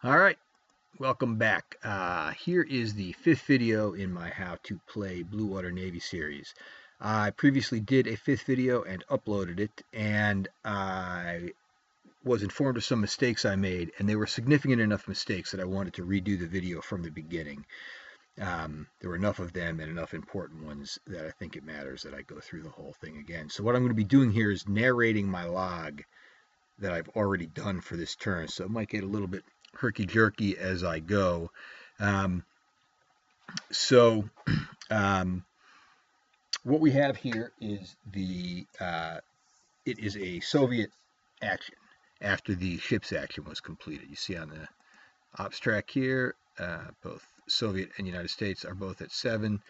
All right, welcome back. Here is the fifth video in my How to Play Blue Water Navy series. I previously did a fifth video and uploaded it, and I was informed of some mistakes I made, and they were significant enough mistakes that I wanted to redo the video from the beginning. There were enough of them and enough important ones that I think it matters that I go through the whole thing again. So what I'm going to be doing here is narrating my log that I've already done for this turn, so it might get a little bit herky-jerky as I go. Um, so um, what we have here is it is a Soviet action after the ship's action was completed. You see on the ops track here, both Soviet and United States are both at 7.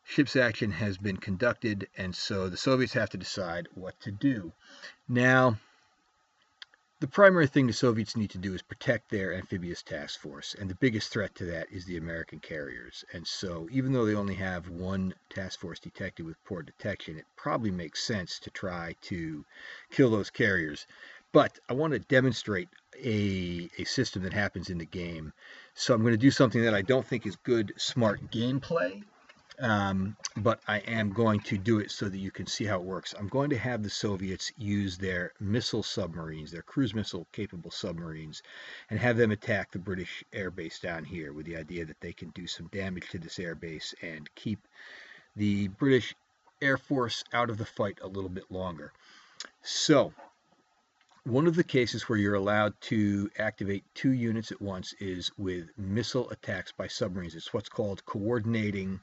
Ship's action has been conducted, and so the Soviets have to decide what to do. Now, the primary thing the Soviets need to do is protect their amphibious task force, and the biggest threat to that is the American carriers. And so, even though they only have one task force detected with poor detection, it probably makes sense to try to kill those carriers. But I want to demonstrate a system that happens in the game. So I'm going to do something that I don't think is good, smart gameplay. But I am going to do it so that you can see how it works. I'm going to have the Soviets use their missile submarines, their cruise missile capable submarines, and have them attack the British airbase down here with the idea that they can do some damage to this airbase and keep the British Air Force out of the fight a little bit longer. So, one of the cases where you're allowed to activate 2 units at once is with missile attacks by submarines. It's what's called coordinating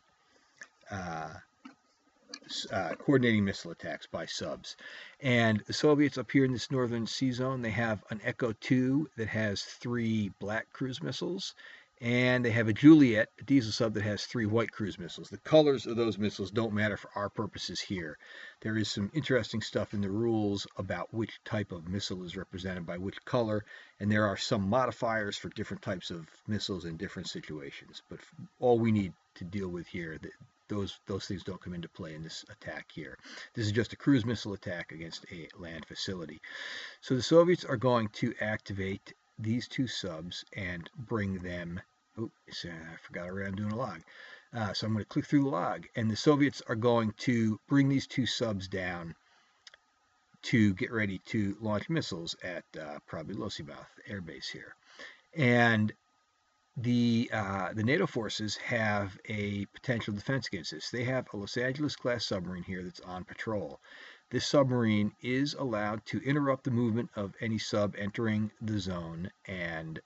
missile attacks by subs. And the Soviets up here in this northern sea zone, they have an Echo 2 that has 3 black cruise missiles, and they have a Juliet, a diesel sub that has 3 white cruise missiles. The colors of those missiles don't matter for our purposes here. There is some interesting stuff in the rules about which type of missile is represented by which color, and there are some modifiers for different types of missiles in different situations. But all we need to deal with here, those things don't come into play in this attack here. This is just a cruise missile attack against a land facility. So the Soviets are going to activate these 2 subs and bring them. Oops, I forgot already I'm doing a log. So I'm going to click through the log, and the Soviets are going to bring these 2 subs down to get ready to launch missiles at probably Losimouth Air Base here. And the NATO forces have a potential defense against this. They have a Los Angeles class submarine here that's on patrol. This submarine is allowed to interrupt the movement of any sub entering the zone and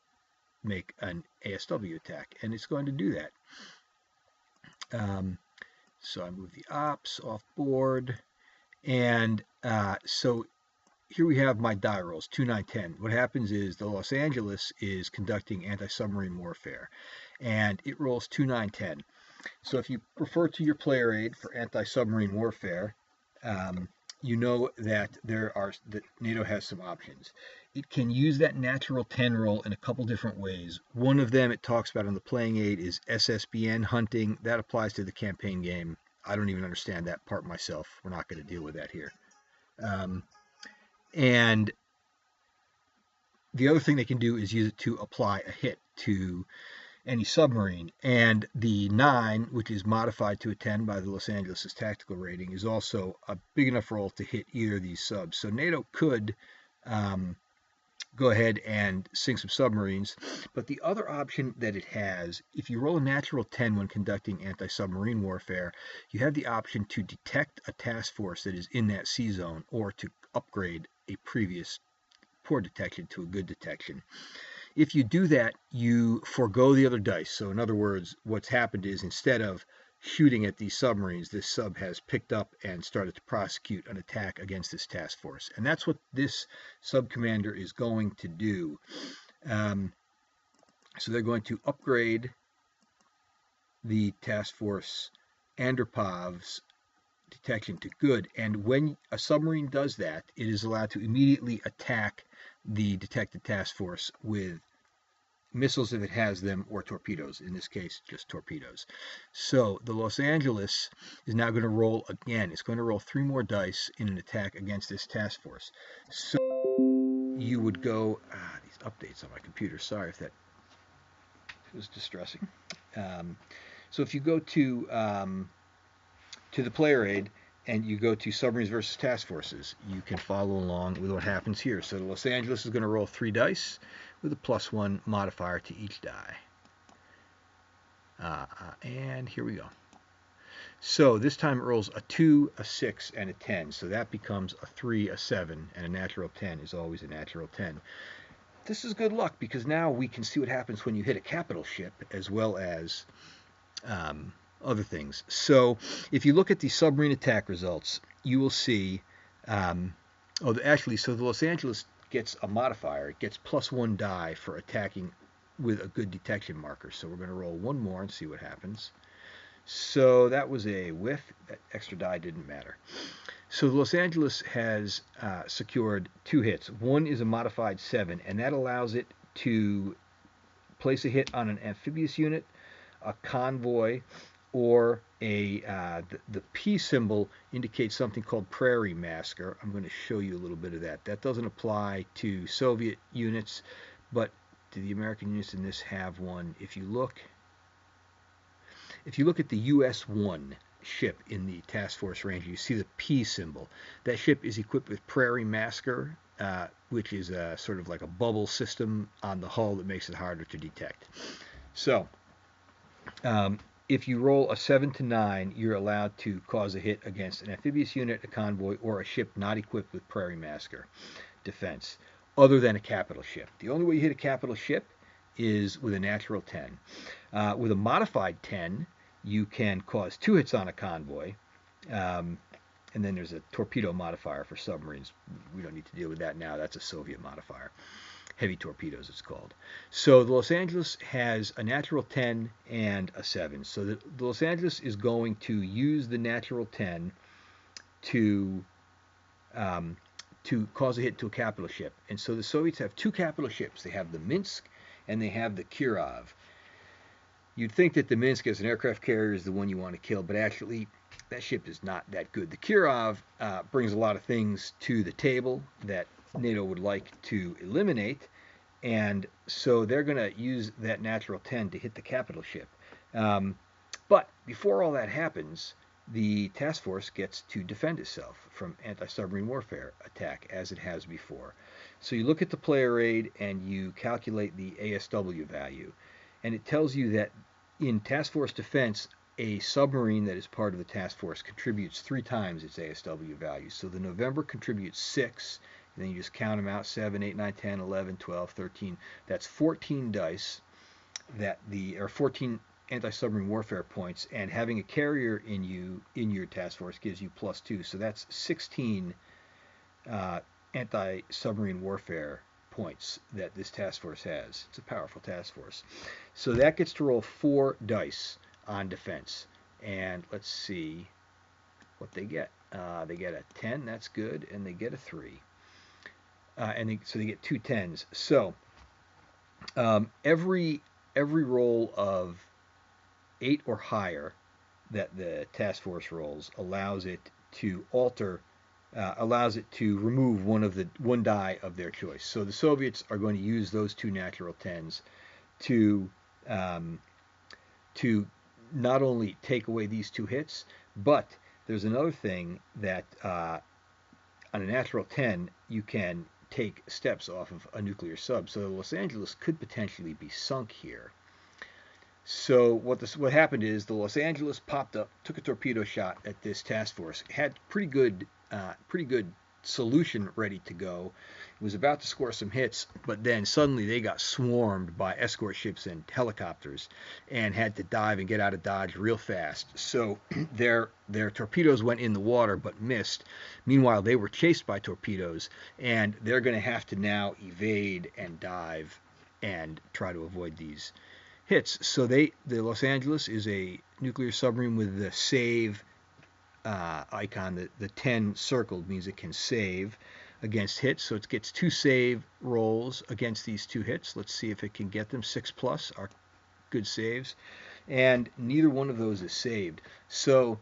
make an ASW attack, and it's going to do that. So I move the ops off board, and so here we have my die rolls, 2, 9, 10. What happens is the Los Angeles is conducting anti-submarine warfare, and it rolls 2, 9, 10. So if you refer to your player aid for anti-submarine warfare, you know that that NATO has some options. It can use that natural 10 roll in a couple different ways. One of them it talks about on the playing aid is SSBN hunting. That applies to the campaign game. I don't even understand that part myself. We're not going to deal with that here. And the other thing they can do is use it to apply a hit to any submarine. And the 9, which is modified to a 10 by the Los Angeles' tactical rating, is also a big enough roll to hit either of these subs. So NATO could go ahead and sink some submarines. But the other option that it has, if you roll a natural 10 when conducting anti-submarine warfare, you have the option to detect a task force that is in that sea zone or to upgrade a previous poor detection to a good detection. If you do that, you forego the other dice. So in other words, what's happened is instead of shooting at these submarines, this sub has picked up and started to prosecute an attack against this task force. And that's what this sub commander is going to do. So they're going to upgrade the task force Andropov's detection to good. And when a submarine does that, it is allowed to immediately attack the detected task force with missiles if it has them, or torpedoes. In this case, just torpedoes. So the Los Angeles is now going to roll again. It's going to roll 3 more dice in an attack against this task force. So you would go, these updates on my computer. Sorry if that was distressing. So if you go to the player aid and you go to submarines versus task forces, you can follow along with what happens here. So the Los Angeles is going to roll 3 dice with a +1 modifier to each die. And here we go. So this time it rolls a 2, a 6, and a 10. So that becomes a 3, a 7, and a natural 10 is always a natural 10. This is good luck because now we can see what happens when you hit a capital ship as well as other things. So if you look at the submarine attack results, you will see, so the Los Angeles gets a modifier. It gets +1 die for attacking with a good detection marker. So we're going to roll one more and see what happens. So that was a whiff. That extra die didn't matter. So the Los Angeles has secured 2 hits. One is a modified 7, and that allows it to place a hit on an amphibious unit, a convoy, or the P symbol indicates something called Prairie Masker. I'm going to show you a little bit of that. That doesn't apply to Soviet units, but do the American units in this have one? If you look at the US-1 ship in the Task Force Ranger, you see the P symbol. That ship is equipped with Prairie Masker, which is sort of like a bubble system on the hull that makes it harder to detect. So if you roll a 7 to 9, you're allowed to cause a hit against an amphibious unit, a convoy, or a ship not equipped with Prairie Masker defense, other than a capital ship. The only way you hit a capital ship is with a natural 10. With a modified 10, you can cause 2 hits on a convoy, and then there's a torpedo modifier for submarines. We don't need to deal with that now. That's a Soviet modifier. Heavy torpedoes, it's called. So the Los Angeles has a natural 10 and a 7. So the Los Angeles is going to use the natural 10 to cause a hit to a capital ship. And so the Soviets have 2 capital ships. They have the Minsk and they have the Kirov. You'd think that the Minsk as an aircraft carrier is the one you want to kill, but actually that ship is not that good. The Kirov brings a lot of things to the table that NATO would like to eliminate, and so they're going to use that natural 10 to hit the capital ship. But before all that happens, the task force gets to defend itself from anti-submarine warfare attack as it has before. So you look at the player aid and you calculate the ASW value, and it tells you that in task force defense, a submarine that is part of the task force contributes 3 times its ASW value. So the November contributes 6, and then you just count them out, 7, 8, 9, 10, 11, 12, 13. That's 14 dice or 14 anti-submarine warfare points, and having a carrier in your task force gives you +2. So that's 16 anti-submarine warfare points that this task force has. It's a powerful task force. So that gets to roll 4 dice on defense. And let's see what they get. They get a 10, that's good, and they get a 3. So they get 2 10s. So every roll of 8 or higher that the task force rolls allows it to remove one die of their choice. So the Soviets are going to use those 2 natural 10s to not only take away these 2 hits, but there's another thing that on a natural 10 you can take steps off of a nuclear sub. So the Los Angeles could potentially be sunk here. So what happened is the Los Angeles popped up, took a torpedo shot at this task force, had pretty good solution ready to go. It was about to score some hits, but then suddenly they got swarmed by escort ships and helicopters and had to dive and get out of Dodge real fast. So their torpedoes went in the water but missed. Meanwhile, they were chased by torpedoes, and they're going to have to now evade and dive and try to avoid these hits. So the Los Angeles is a nuclear submarine with the save icon. The 10 circled means it can save against hits. So it gets 2 save rolls against these 2 hits. Let's see if it can get them. 6+ are good saves. And neither one of those is saved. So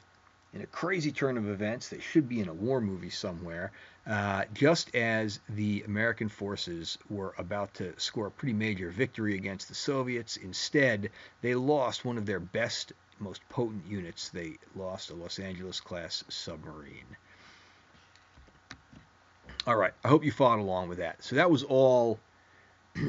in a crazy turn of events that should be in a war movie somewhere, Just as the American forces were about to score a pretty major victory against the Soviets, instead, they lost one of their best, most potent units. They lost a Los Angeles-class submarine. All right, I hope you followed along with that. So that was all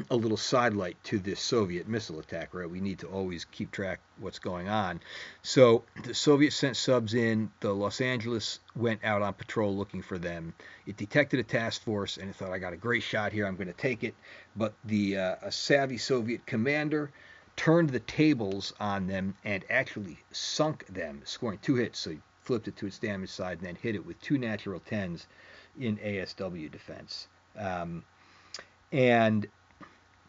a little sidelight to this Soviet missile attack, right? We need to always keep track what's going on. So the Soviets sent subs in. The Los Angeles went out on patrol looking for them. It detected a task force and it thought, I got a great shot here. I'm going to take it. But a savvy Soviet commander turned the tables on them and actually sunk them, scoring 2 hits. So he flipped it to its damage side and then hit it with 2 natural 10s in ASW defense. And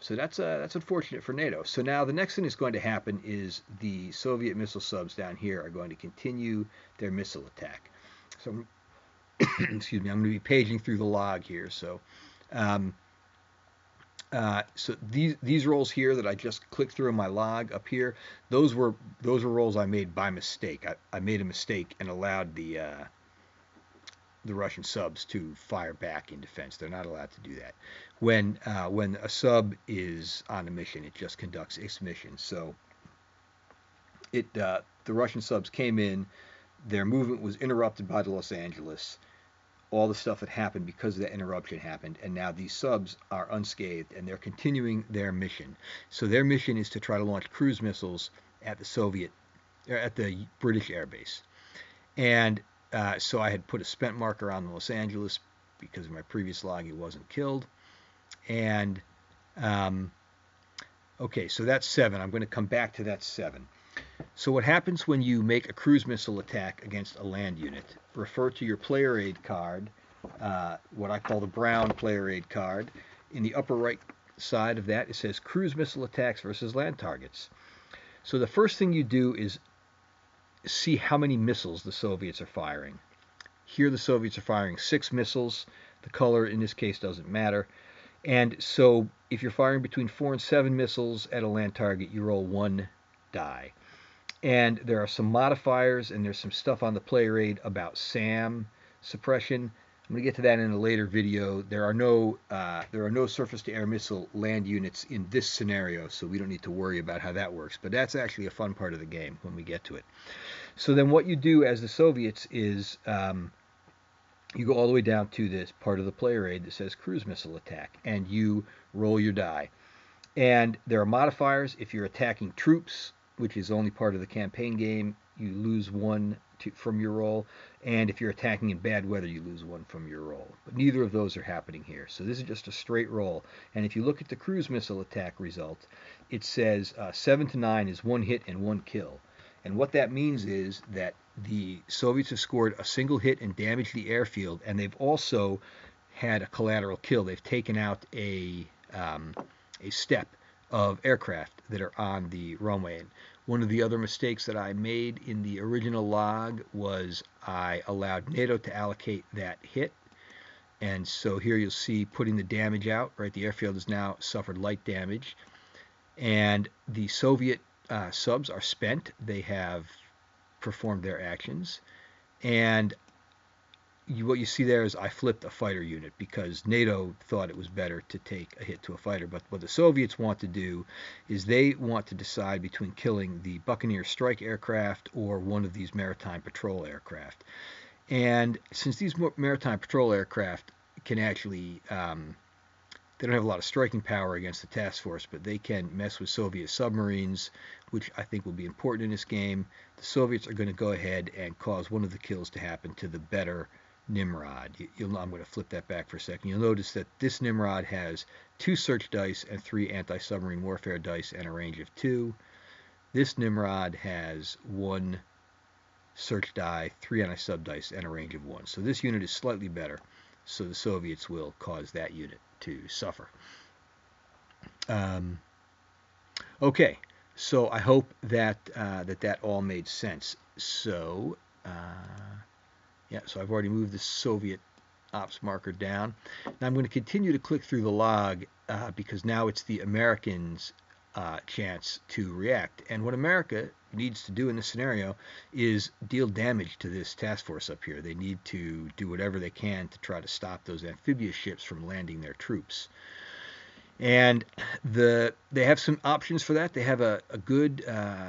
so that's unfortunate for NATO. So now the next thing that's going to happen is the Soviet missile subs down here are going to continue their missile attack. So, excuse me, I'm going to be paging through the log here. So, so these rolls here that I just clicked through in my log up here, those were rolls I made by mistake. I made a mistake and allowed the Russian subs to fire back in defense. They're not allowed to do that. When a sub is on a mission, it just conducts its mission. So the Russian subs came in, their movement was interrupted by the Los Angeles. All the stuff that happened because of that interruption happened, and now these subs are unscathed and they're continuing their mission. So their mission is to try to launch cruise missiles at the British airbase. And so I had put a spent marker on the Los Angeles because in my previous log it wasn't killed. And okay, so that's 7. I'm going to come back to that 7. So what happens when you make a cruise missile attack against a land unit? Refer to your player aid card, what I call the brown player aid card. In the upper right side of that, it says cruise missile attacks versus land targets. So the first thing you do is see how many missiles the Soviets are firing. Here the Soviets are firing 6 missiles. The color in this case doesn't matter. And so if you're firing between 4 and 7 missiles at a land target, you roll 1 die. And there are some modifiers and there's some stuff on the player aid about SAM suppression. I'm going to get to that in a later video. There are no surface-to-air missile land units in this scenario, so we don't need to worry about how that works. But that's actually a fun part of the game when we get to it. So then what you do as the Soviets is you go all the way down to this part of the player aid that says cruise missile attack, and you roll your die. And there are modifiers. If you're attacking troops, which is only part of the campaign game, you lose 1 from your roll. And if you're attacking in bad weather, you lose 1 from your roll. But neither of those are happening here. So this is just a straight roll. And if you look at the cruise missile attack result, it says 7 to 9 is 1 hit and 1 kill. And what that means is that the Soviets have scored a single hit and damaged the airfield, and they've also had a collateral kill. They've taken out a step of aircraft that are on the runway. And one of the other mistakes that I made in the original log was I allowed NATO to allocate that hit. And so here you'll see putting the damage out, right? The airfield has now suffered light damage. And the Soviet subs are spent. They have performed their actions. And what you see there is I flipped a fighter unit because NATO thought it was better to take a hit to a fighter. But what the Soviets want to do is they want to decide between killing the Buccaneer strike aircraft or one of these maritime patrol aircraft. And since these maritime patrol aircraft can actually, they don't have a lot of striking power against the task force, but they can mess with Soviet submarines, which I think will be important in this game. The Soviets are going to go ahead and cause one of the kills to happen to the better Nimrod. I'm going to flip that back for a second. You'll notice that this Nimrod has 2 search dice and 3 anti-submarine warfare dice and a range of 2. This Nimrod has 1 search die, 3 anti-sub dice, and a range of 1. So this unit is slightly better. So the Soviets will cause that unit to suffer. Okay, so I hope that that all made sense. So yeah, so I've already moved the Soviet ops marker down. Now I'm going to continue to click through the log because now it's the Americans chance to react. And what America needs to do in this scenario is deal damage to this task force up here. They need to do whatever they can to try to stop those amphibious ships from landing their troops. And they have some options for that. They have a good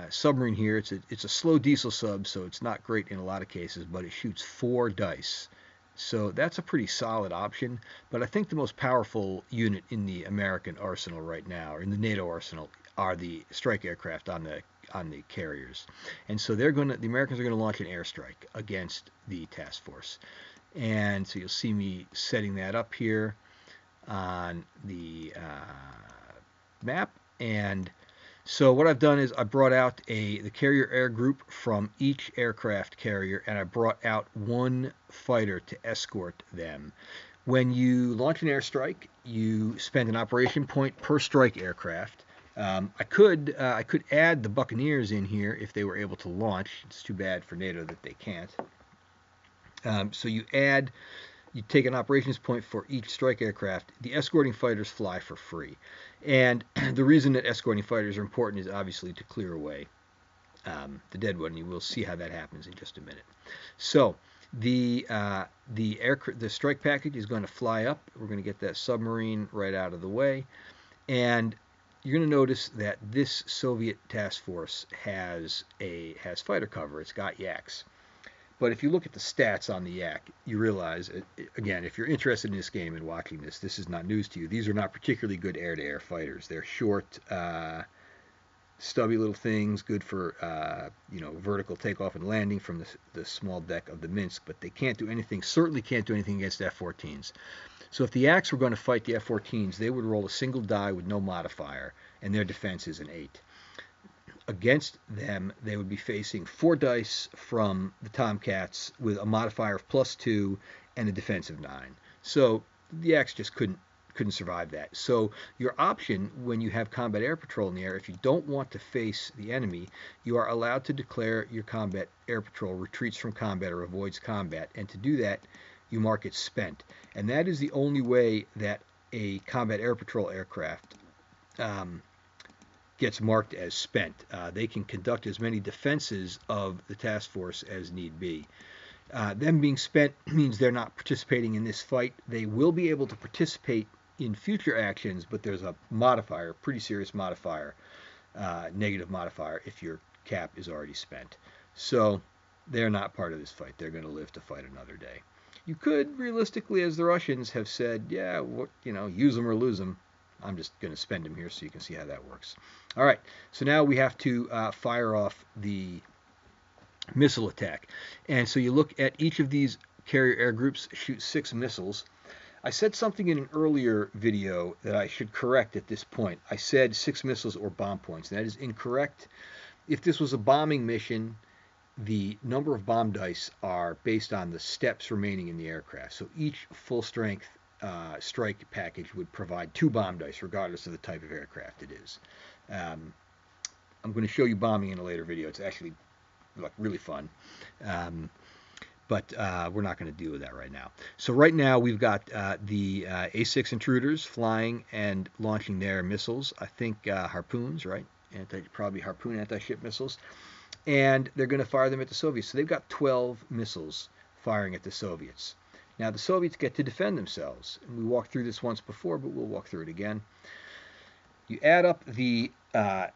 submarine here. It's a slow diesel sub, so it's not great in a lot of cases, but it shoots 4 dice. So that's a pretty solid option. But I think the most powerful unit in the American arsenal right now, or in the NATO arsenal, are the strike aircraft on the carriers. And so the Americans are going to launch an airstrike against the task force. And so you'll see me setting that up here on the map. And so what I've done is I brought out the carrier air group from each aircraft carrier, and I brought out 1 fighter to escort them. When you launch an airstrike, you spend an operation point per strike aircraft. I could add the Buccaneers in here if they were able to launch. It's too bad for NATO that they can't. So you take an operations point for each strike aircraft. The escorting fighters fly for free. And the reason that escorting fighters are important is obviously to clear away the dead one. You will see how that happens in just a minute. So the strike package is going to fly up. We're going to get that submarine right out of the way. And you're going to notice that this Soviet task force has fighter cover. It's got Yaks. But if you look at the stats on the Yak, you realize, again, if you're interested in this game and watching this, this is not news to you. These are not particularly good air-to-air fighters. They're short, stubby little things, good for vertical takeoff and landing from the small deck of the Minsk, but they can't do anything, certainly can't do anything against F-14s. So if the Yaks were going to fight the F-14s, they would roll a single die with no modifier, and their defense is an 8. Against them, they would be facing 4 dice from the Tomcats with a modifier of +2 and a defense of 9. So the Yaks just couldn't survive that. So your option when you have combat air patrol in the air, if you don't want to face the enemy, you are allowed to declare your combat air patrol retreats from combat or avoids combat. And to do that, you mark it spent. And that is the only way that a combat air patrol aircraft gets marked as spent. They can conduct as many defenses of the task force as need be. Them being spent means they're not participating in this fight. They will be able to participate in future actions, but there's a modifier, pretty serious modifier, negative modifier, if your cap is already spent. So they're not part of this fight. They're going to live to fight another day. You could realistically, as the Russians have said, yeah, use them or lose them. I'm just going to spend them here so you can see how that works. All right, so now we have to fire off the missile attack. And so you look at each of these carrier air groups, shoot 6 missiles. I said something in an earlier video that I should correct at this point. I said 6 missiles or bomb points. That is incorrect. If this was a bombing mission, the number of bomb dice are based on the steps remaining in the aircraft. So each full-strength strike package would provide 2 bomb dice, regardless of the type of aircraft it is. I'm going to show you bombing in a later video. It's actually really fun. But we're not going to deal with that right now. So right now we've got the A6 intruders flying and launching their missiles. I think harpoons, right? Probably harpoon anti-ship missiles. And they're going to fire them at the Soviets. So they've got 12 missiles firing at the Soviets. Now the Soviets get to defend themselves. And we walked through this once before, but we'll walk through it again. You add up the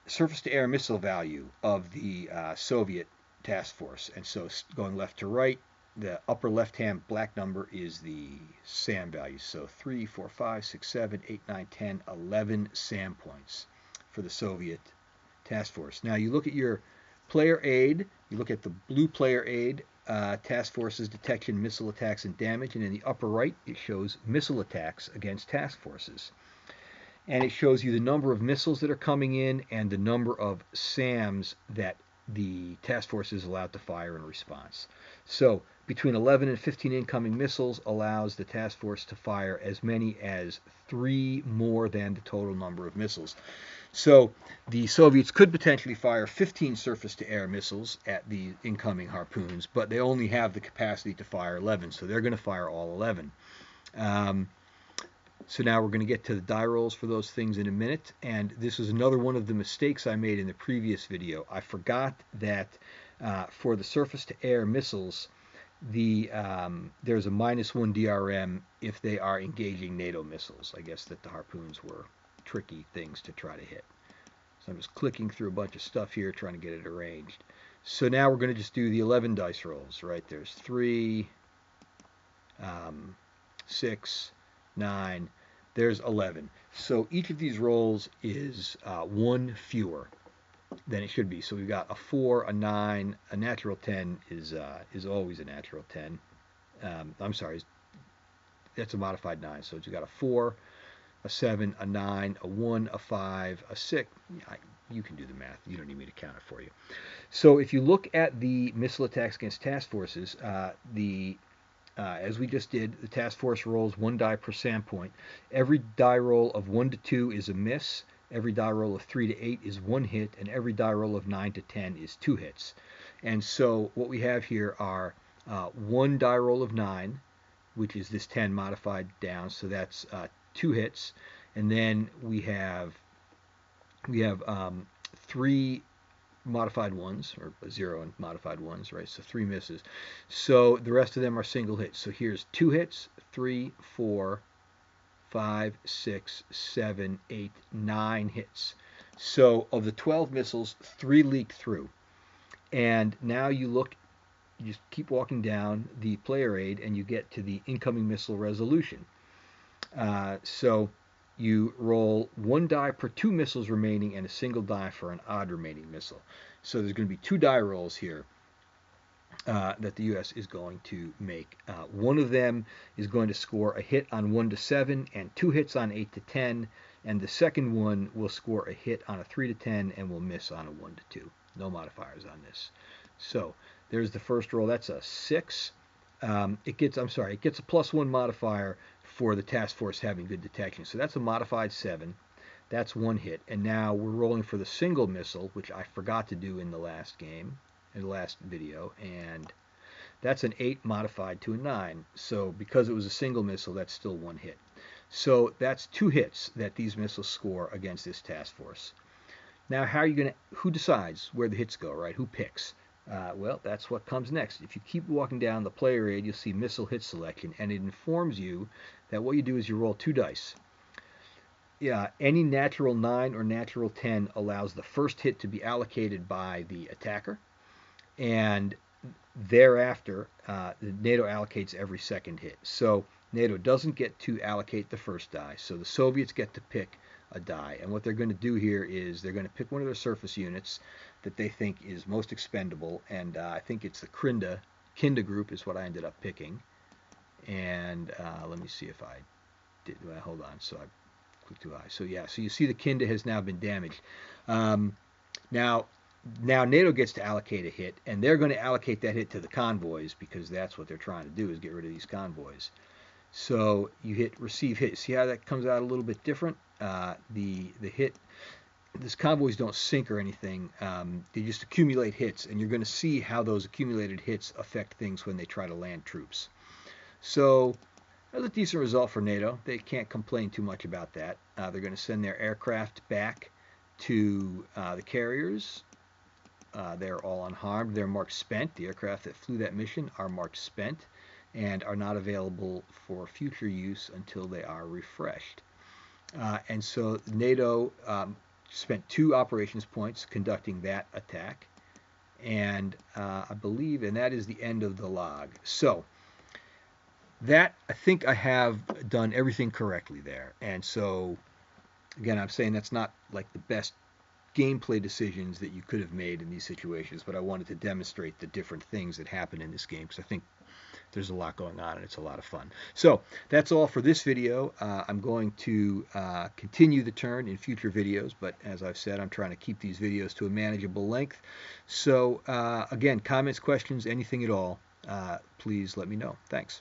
surface-to-air missile value of the Soviet task force. And so going left to right, the upper left-hand black number is the SAM value. So 3, 4, 5, 6, 7, 8, 9, 10, 11 SAM points for the Soviet task force. Now you look at your player aid. You look at the blue player aid, task forces, detection, missile attacks, and damage. And in the upper right, it shows missile attacks against task forces. And it shows you the number of missiles that are coming in and the number of SAMs that the task force is allowed to fire in response. So between 11 and 15 incoming missiles allows the task force to fire as many as 3 more than the total number of missiles. So the Soviets could potentially fire 15 surface-to-air missiles at the incoming harpoons, but they only have the capacity to fire 11, so they're going to fire all 11. So now we're going to get to the die rolls for those things in a minute. And this is another one of the mistakes I made in the previous video. I forgot that for the surface-to-air missiles, there's a -1 DRM if they are engaging NATO missiles. I guess that the Harpoons were tricky things to try to hit. So I'm just clicking through a bunch of stuff here trying to get it arranged. So now we're going to just do the 11 dice rolls, right? There's 3, 6, 9, there's 11. So each of these rolls is 1 fewer than it should be. So we've got a 4, a 9, a natural 10 is always a natural 10. I'm sorry, that's a modified 9. So you've got a 4, a 7, a 9, a 1, a 5, a 6. You can do the math. You don't need me to count it for you. So if you look at the missile attacks against task forces, as we just did, the task force rolls 1 die per SAM point. Every die roll of 1 to 2 is a miss. Every die roll of 3 to 8 is 1 hit, and every die roll of 9 to 10 is 2 hits. And so what we have here are 1 die roll of 9, which is this 10 modified down, so that's 2 hits. And then we have 3 modified ones, or 0 and modified ones, right? So 3 misses. So the rest of them are single hits. So here's 2 hits, 3, 4, 5, 6, 7, 8, 9 hits. So of the 12 missiles, 3 leaked through. And now you just keep walking down the player aid and you get to the incoming missile resolution. So you roll 1 die per 2 missiles remaining and a single die for an odd remaining missile. So there's going to be 2 die rolls here that the U.S. is going to make. One of them is going to score a hit on 1 to 7 and 2 hits on 8 to 10, and the second one will score a hit on a 3 to 10 and will miss on a 1 to 2. No modifiers on this. So there's the first roll. That's a 6. It gets a +1 modifier for the task force having good detection. So that's a modified 7. That's 1 hit. And now we're rolling for the single missile, which I forgot to do in the last video, and that's an 8 modified to a 9. So because it was a single missile, that's still 1 hit. So that's 2 hits that these missiles score against this task force. Now, who decides where the hits go, right? Who picks? Well, that's what comes next. If you keep walking down the player aid, you'll see missile hit selection, and it informs you that what you do is you roll 2 dice. Any natural 9 or natural 10 allows the first hit to be allocated by the attacker, and thereafter, NATO allocates every second hit. So NATO doesn't get to allocate the first die, so the Soviets get to pick a die. And what they're going to do here is they're going to pick one of their surface units that they think is most expendable, and I think it's the Kinda group is what I ended up picking. And let me see if I did. Well, hold on. So I clicked too high. So yeah, so you see the Kinda has now been damaged. Now NATO gets to allocate a hit, and they're going to allocate that hit to the convoys because that's what they're trying to do, is get rid of these convoys. So you hit receive hit. See how that comes out a little bit different? The hit, these convoys don't sink or anything. They just accumulate hits, and you're going to see how those accumulated hits affect things when they try to land troops. So that's a decent result for NATO. They can't complain too much about that. They're going to send their aircraft back to the carriers. They're all unharmed. They're marked spent. The aircraft that flew that mission are marked spent and are not available for future use until they are refreshed. And so NATO spent 2 operations points conducting that attack, and I believe, and that is the end of the log. So that, I think I have done everything correctly there. And so again, I'm saying that's not like the best gameplay decisions that you could have made in these situations, but I wanted to demonstrate the different things that happen in this game because I think there's a lot going on and it's a lot of fun. So that's all for this video. I'm going to continue the turn in future videos, but as I've said, I'm trying to keep these videos to a manageable length. So again, comments, questions, anything at all, please let me know. Thanks.